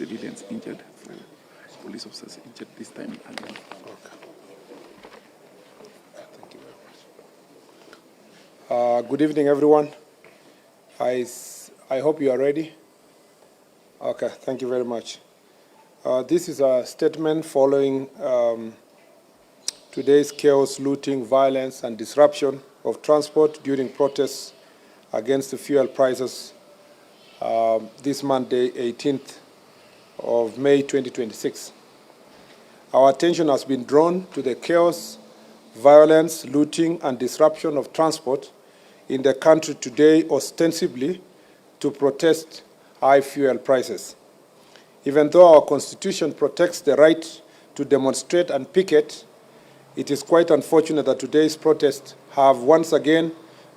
civilians injured, 4 police officers injured this time alone. Okay. Thank you very much. Good evening, everyone. I hope you are ready. Okay, thank you very much. This is a statement following today's chaos, looting, violence, and disruption of transport during protests against the fuel prices this Monday, 18th of May 2026. Our attention has been drawn to the chaos, violence, looting, and disruption of transport in the country today, ostensibly to protest high fuel prices. Even though our Constitution protects the right to demonstrate and picket, it is quite unfortunate that today's protests have once again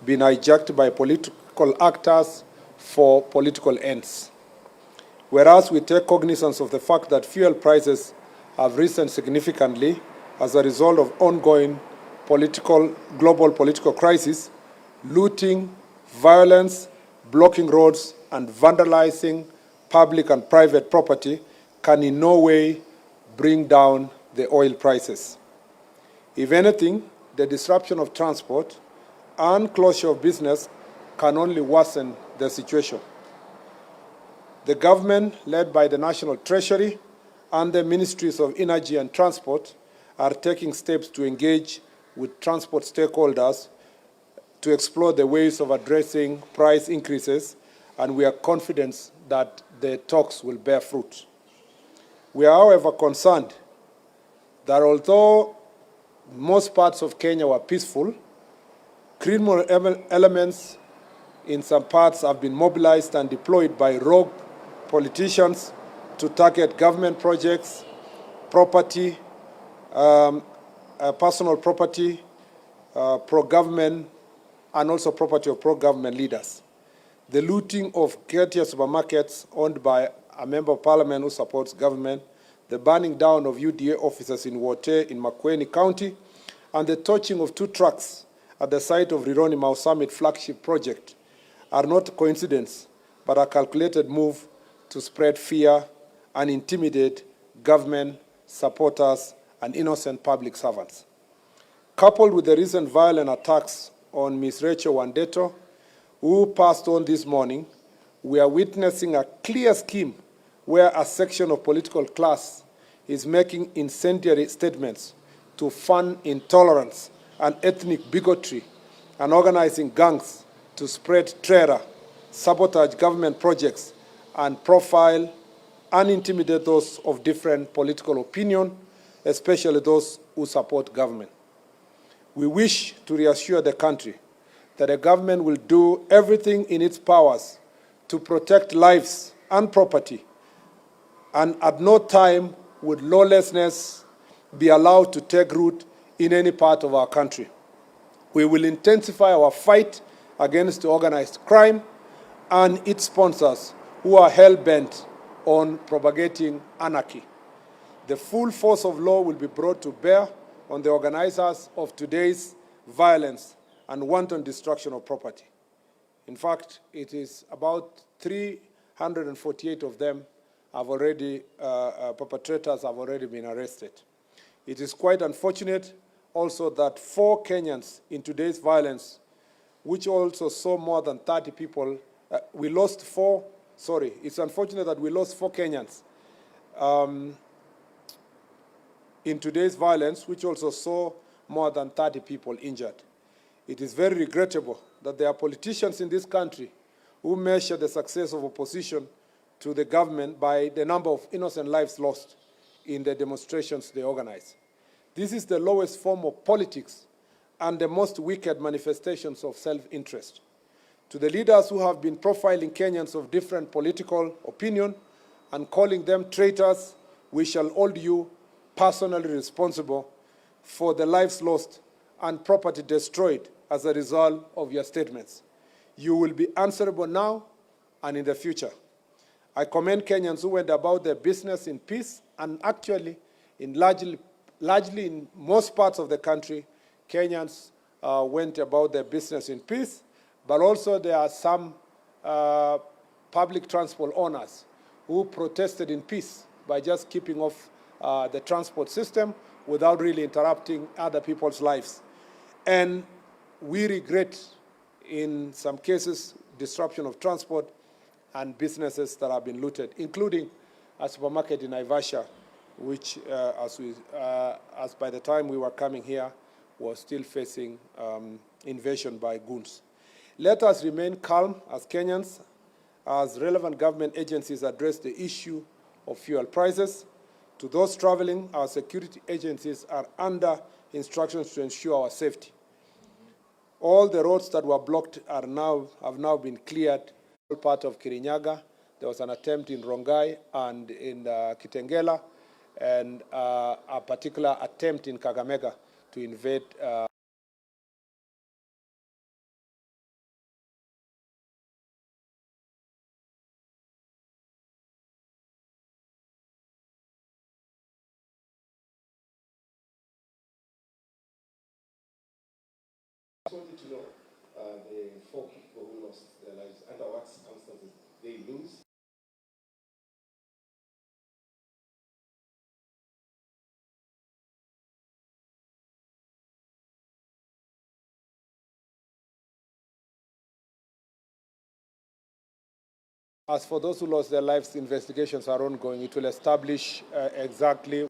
been hijacked by political actors for political ends. Whereas we take cognizance of the fact that fuel prices have risen significantly as a result of ongoing global political crisis, looting, violence, blocking roads, and vandalizing public and private property can in no way bring down the oil prices. If anything, the disruption of transport and closure of business can only worsen the situation. The government, led by the National Treasury and the Ministries of Energy and Transport, are taking steps to engage with transport stakeholders to explore the ways of addressing price increases, and we are confident that the talks will bear fruit. We are, however, concerned that although most parts of Kenya were peaceful, criminal elements in some parts have been mobilized and deployed by rogue politicians to target government projects, property, personal property, pro-government, and also property of pro-government leaders. The looting of Getia supermarkets owned by a member of parliament who supports government, the burning down of UDA offices in Wote in Makueni County, and the torching of 2 trucks at the site of Rironi Mau Summit flagship project are not coincidence, but a calculated move to spread fear and intimidate government supporters and innocent public servants. Coupled with the recent violent attacks on Ms. Rachel Wandeto, who passed on this morning, we are witnessing a clear scheme where a section of political class is making incendiary statements to fund intolerance and ethnic bigotry and organizing gangs to spread terror, sabotage government projects, and profile and intimidate those of different political opinion, especially those who support government. We wish to reassure the country that the government will do everything in its powers to protect lives and property, and at no time would lawlessness be allowed to take root in any part of our country. We will intensify our fight against organized crime and its sponsors who are hell-bent on propagating anarchy. The full force of law will be brought to bear on the organizers of today's violence and wanton destruction of property. In fact, it is about 348 of them have already, perpetrators have already been arrested. It is quite unfortunate also that 4 Kenyans in today's violence, which also saw more than 30 people, it's unfortunate that we lost 4 Kenyans in today's violence, which also saw more than 30 people injured. It is very regrettable that there are politicians in this country who measure the success of opposition to the government by the number of innocent lives lost in the demonstrations they organize. This is the lowest form of politics and the most wicked manifestations of self-interest. To the leaders who have been profiling Kenyans of different political opinion and calling them traitors, we shall hold you personally responsible for the lives lost and property destroyed as a result of your statements. You will be answerable now and in the future. I commend Kenyans who went about their business in peace, and actually, largely in most parts of the country, Kenyans went about their business in peace, but also there are some public transport owners who protested in peace by just keeping off the transport system without really interrupting other people's lives. And we regret, in some cases, disruption of transport and businesses that have been looted, including a supermarket in Naivasha, which, as by the time we were coming here, was still facing invasion by goons. Let us remain calm as Kenyans, as relevant government agencies address the issue of fuel prices. To those traveling, our security agencies are under instructions to ensure our safety. All the roads that were blocked have now been cleared. Part of Kirinyaga, there was an attempt in Rongai and in Kitengela, and a particular attempt in Kakamega to invade I just wanted to know the 4 people who lost their lives, under what circumstances they lose. As for those who lost their lives, investigations are ongoing. It will establish exactly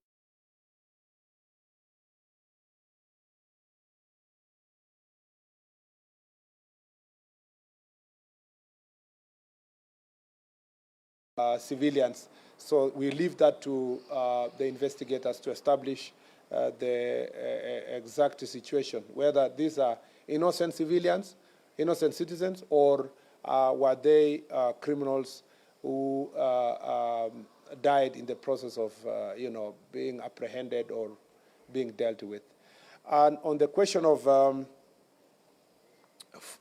civilians. So we leave that to the investigators to establish the exact situation, whether these are innocent civilians, innocent citizens, or were they criminals who died in the process of being apprehended or being dealt with. And on the question of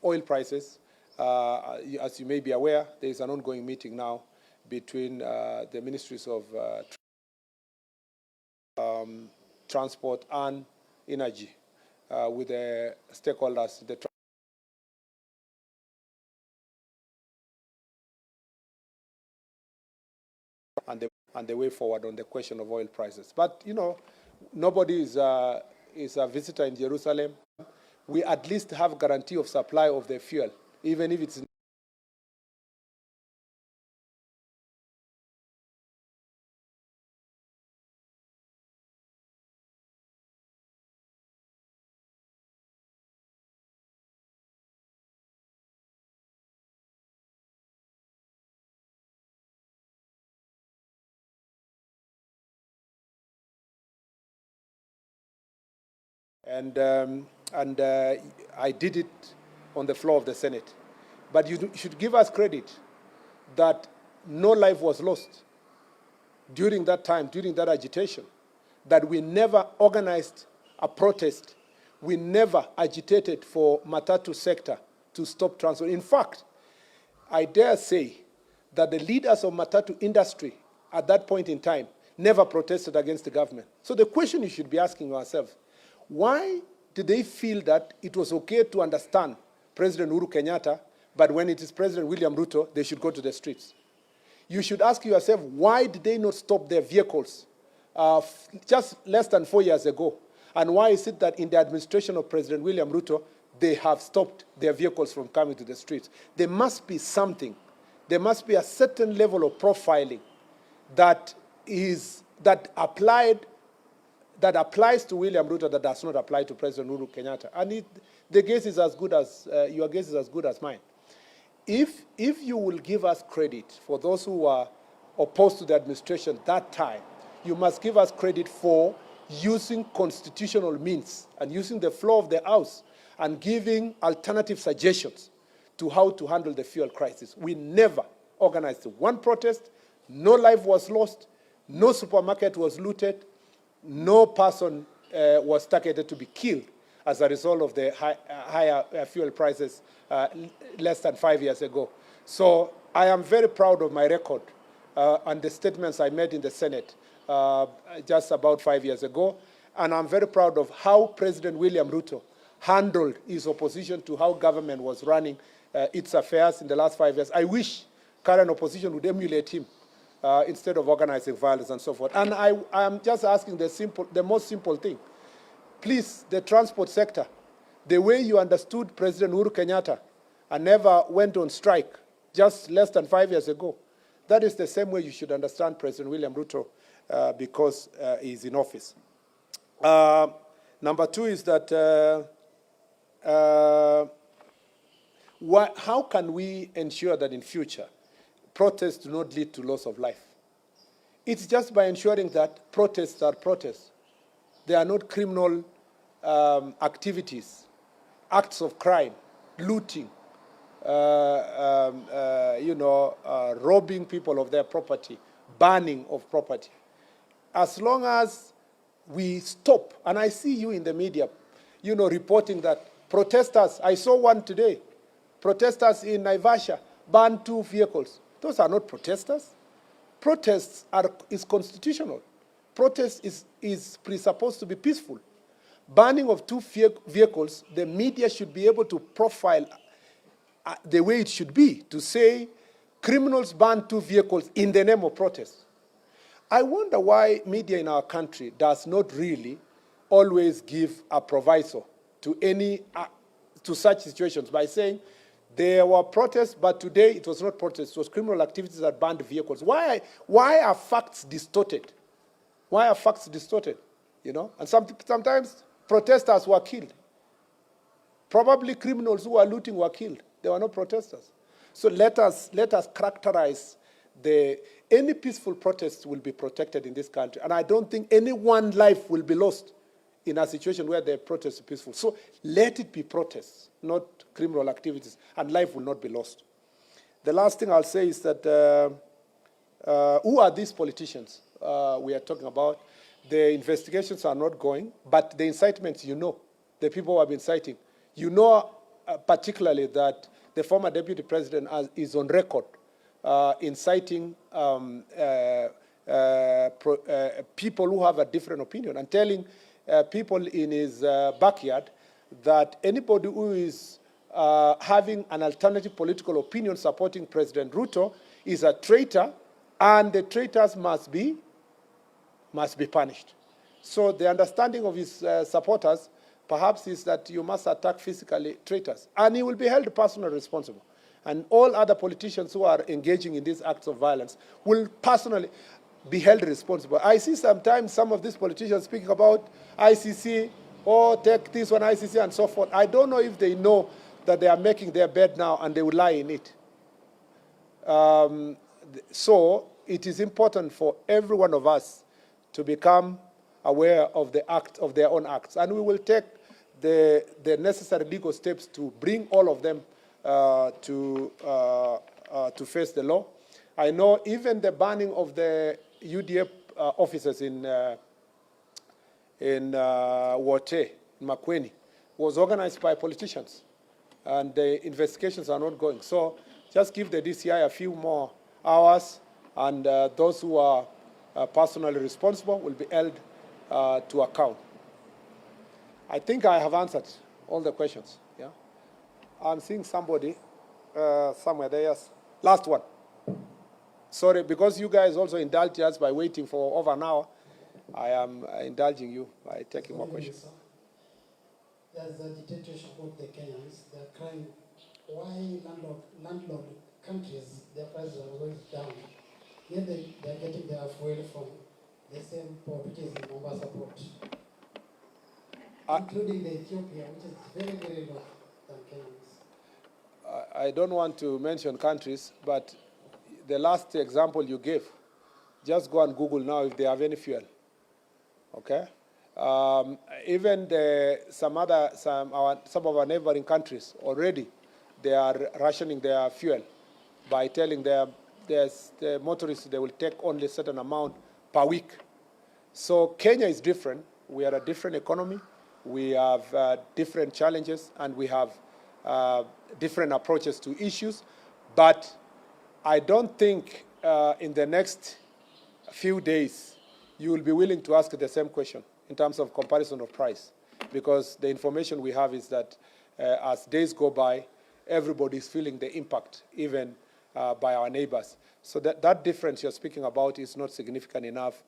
oil prices, as you may be aware, there is an ongoing meeting now between the ministries of transport and energy with the stakeholders, and the way forward on the question of oil prices. But, nobody is a visitor in Jerusalem. We at least have guarantee of supply of the fuel, even if it's and I did it on the floor of the Senate. But you should give us credit that no life was lost during that time, during that agitation, that we never organized a protest. We never agitated for Matatu sector to stop transport. In fact, I dare say that the leaders of Matatu industry at that point in time never protested against the government. So the question you should be asking yourself, why did they feel that it was okay to understand President Uhuru Kenyatta, but when it is President William Ruto, they should go to the streets? You should ask yourself, why did they not stop their vehicles just less than 4 years ago? And why is it that in the administration of President William Ruto, they have stopped their vehicles from coming to the streets? There must be something. There must be a certain level of profiling that applies to William Ruto that does not apply to President Uhuru Kenyatta. And the guess is as good as, your guess is as good as mine. If you will give us credit for those who were opposed to the administration that time, you must give us credit for using constitutional means and using the floor of the House and giving alternative suggestions to how to handle the fuel crisis. We never organized one protest, no life was lost, no supermarket was looted, no person was targeted to be killed as a result of the higher fuel prices less than 5 years ago. So I am very proud of my record and the statements I made in the Senate just about 5 years ago. And I'm very proud of how President William Ruto handled his opposition to how government was running its affairs in the last 5 years. I wish current opposition would emulate him instead of organizing violence and so forth. And I am just asking the most simple thing. Please, the transport sector, the way you understood President Uhuru Kenyatta and never went on strike just less than 5 years ago, that is the same way you should understand President William Ruto because he's in office. Number two is that how can we ensure that in future protests do not lead to loss of life? It's just by ensuring that protests are protests. They are not criminal activities, acts of crime, looting, robbing people of their property, burning of property. As long as we stop, and I see you in the media, reporting that protesters, I saw one today, protesters in Naivasha banned 2 vehicles. Those are not protesters. Protests is constitutional. Protest is presupposed to be peaceful. Banning of 2 vehicles, the media should be able to profile the way it should be, to say criminals ban 2 vehicles in the name of protest. I wonder why media in our country does not really always give a proviso to such situations by saying there were protests, but today it was not protests, it was criminal activities that banned vehicles. Why are facts distorted? Why are facts distorted? And sometimes protesters were killed. Probably criminals who were looting were killed. They were not protesters. So let us characterize any peaceful protest will be protected in this country. And I don't think any one life will be lost in a situation where the protest is peaceful. So let it be protests, not criminal activities, and life will not be lost. The last thing I'll say is that who are these politicians we are talking about? The investigations are not going, but the incitements, the people who have been inciting, particularly that the former deputy president is on record inciting people who have a different opinion and telling people in his backyard that anybody who is having an alternative political opinion supporting President Ruto is a traitor, and the traitors must be punished. So the understanding of his supporters perhaps is that you must attack physically traitors, and he will be held personally responsible. And all other politicians who are engaging in these acts of violence will personally be held responsible. I see sometimes some of these politicians speaking about ICC, take this one, ICC, and so forth. I don't know if they know that they are making their bed now and they will lie in it. So it is important for every one of us to become aware of their own acts. And we will take the necessary legal steps to bring all of them to face the law. I know even the banning of the UDA officers in Wote, in Makueni, was organized by politicians, and the investigations are not going. So just give the DCI a few more hours, and those who are personally responsible will be held to account. I think I have answered all the questions. Yeah, I'm seeing somebody somewhere there. Yes, last one. Sorry, because you guys also indulged us by waiting for over an hour. I am indulging you by taking more questions. There's a dictatorship of the Kenyans. They're crying, why landlord countries, their prices are going down? Yet they're getting their fuel from the same port, which is the Mombasa port, including the Ethiopia, which is very, very low than Kenyans. I don't want to mention countries, but the last example you gave, just go and Google now if they have any fuel. Okay? Even some of our neighboring countries already, they are rationing their fuel by telling the motorists they will take only a certain amount per week. So Kenya is different. We are a different economy. We have different challenges, and we have different approaches to issues. But I don't think in the next few days you will be willing to ask the same question in terms of comparison of price, because the information we have is that as days go by, everybody is feeling the impact, even by our neighbors. So that difference you're speaking about is not significant enough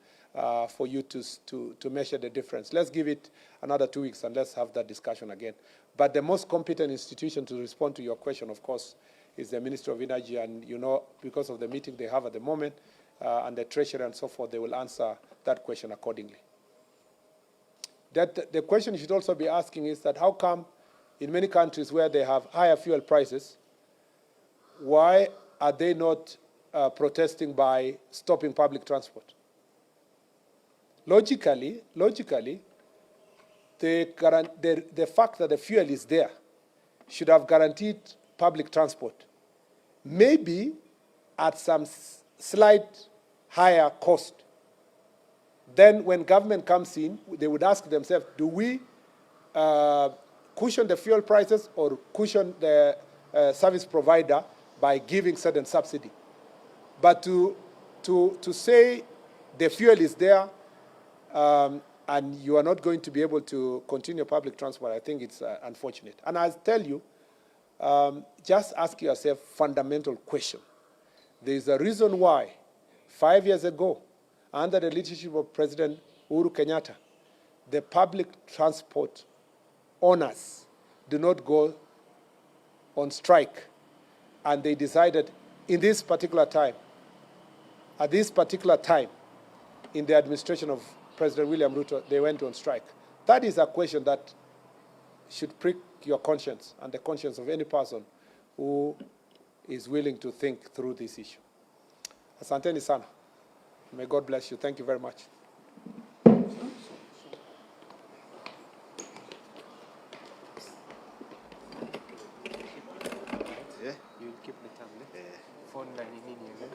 for you to measure the difference. Let's give it another 2 weeks and let's have that discussion again. But the most competent institution to respond to your question, of course, is the Ministry of Energy, and you know, because of the meeting they have at the moment, and the Treasury and so forth, they will answer that question accordingly. The question you should also be asking is that how come in many countries where they have higher fuel prices, why are they not protesting by stopping public transport? Logically, the fact that the fuel is there should have guaranteed public transport, maybe at some slight higher cost. Then when government comes in, they would ask themselves, do we cushion the fuel prices or cushion the service provider by giving certain subsidy? But to say the fuel is there and you are not going to be able to continue public transport, I think it's unfortunate. And I'll tell you, just ask yourself a fundamental question. There is a reason why 5 years ago, under the leadership of President Uhuru Kenyatta, the public transport owners do not go on strike. And they decided in this particular time, at this particular time, in the administration of President William Ruto, they went on strike. That is a question that should prick your conscience and the conscience of any person who is willing to think through this issue. Asanteni sana. May God bless you. Thank you very much. Yeah. You keep the tablet. Yeah. Phone line in here.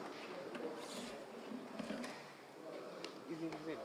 Give it.